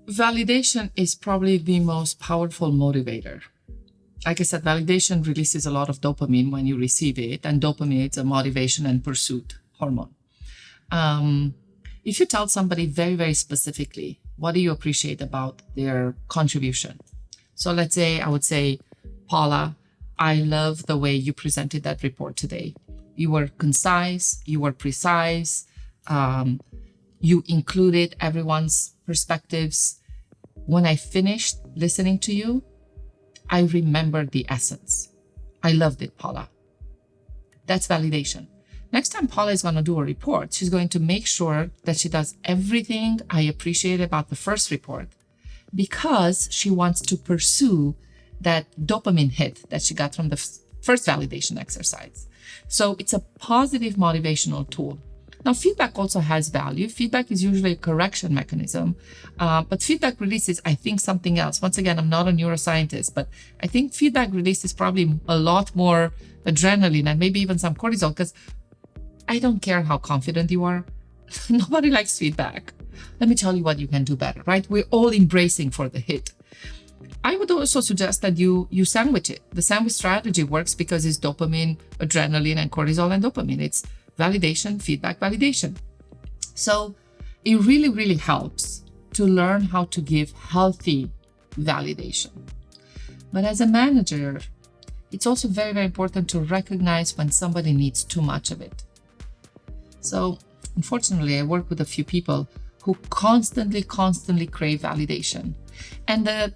Validation is probably the most powerful motivator. Like I said, validation releases a lot of dopamine when you receive it, and dopamine is a motivation and pursuit hormone. If you tell somebody very, very specifically, what do you appreciate about their contribution? So let's say I would say, Paula, I love the way you presented that report today. You were concise, you were precise, you included everyone's perspectives. When I finished listening to you, I remembered the essence. I loved it, Paula. That's validation. Next time Paula is going to do a report, she's going to make sure that she does everything I appreciate about the first report, because she wants to pursue that dopamine hit that she got from the first validation exercise. So it's a positive motivational tool. Now, feedback also has value. Feedback is usually a correction mechanism, but feedback releases, I think, something else. Once again, I'm not a neuroscientist, but I think feedback releases probably a lot more adrenaline and maybe even some cortisol, because I don't care how confident you are. Nobody likes feedback. Let me tell you what you can do better, right? We're all embracing for the hit. I would also suggest that you sandwich it. The sandwich strategy works because it's dopamine, adrenaline, and cortisol and dopamine. It's validation, feedback, validation. So it really, really helps to learn how to give healthy validation. But as a manager, it's also very, very important to recognize when somebody needs too much of it. So unfortunately, I work with a few people who constantly crave validation. And the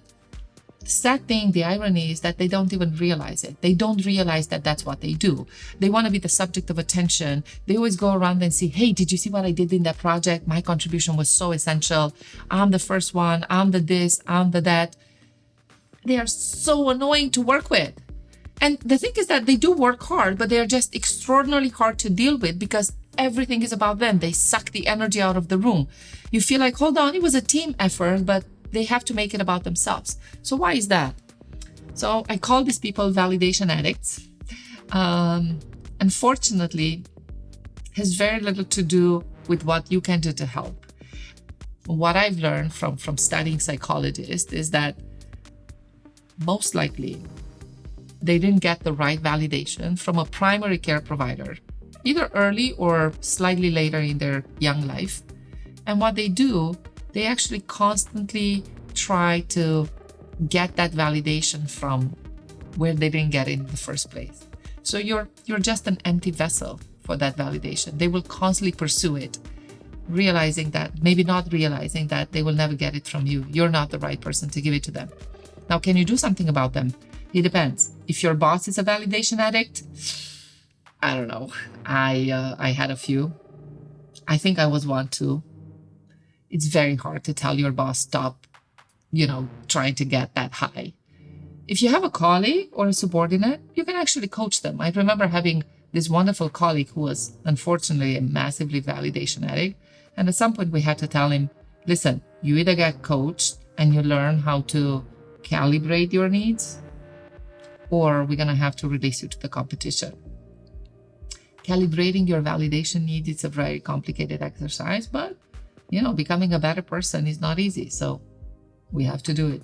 sad thing, the irony is that they don't even realize it. They don't realize that that's what they do. They want to be the subject of attention. They always go around and say, hey, did you see what I did in that project? My contribution was so essential. I'm the first one. I'm the this, I'm the that. They are so annoying to work with. And the thing is that they do work hard, but they are just extraordinarily hard to deal with because everything is about them. They suck the energy out of the room. You feel like, hold on, it was a team effort, but they have to make it about themselves. So why is that? So I call these people validation addicts. Unfortunately, has very little to do with what you can do to help. What I've learned from studying psychologists is that most likely they didn't get the right validation from a primary care provider, either early or slightly later in their young life. And what they do, they actually constantly try to get that validation from where they didn't get it in the first place. So you're just an empty vessel for that validation. They will constantly pursue it, realizing that, maybe not realizing that they will never get it from you. You're not the right person to give it to them. Now, can you do something about them? It depends. If your boss is a validation addict, I don't know. I had a few. I think I was one too. It's very hard to tell your boss, stop, trying to get that high. If you have a colleague or a subordinate, you can actually coach them. I remember having this wonderful colleague who was unfortunately a massively validation addict. And at some point we had to tell him, listen, you either get coached and you learn how to calibrate your needs, or we're going to have to release you to the competition. Calibrating your validation needs is a very complicated exercise, but becoming a better person is not easy. So we have to do it.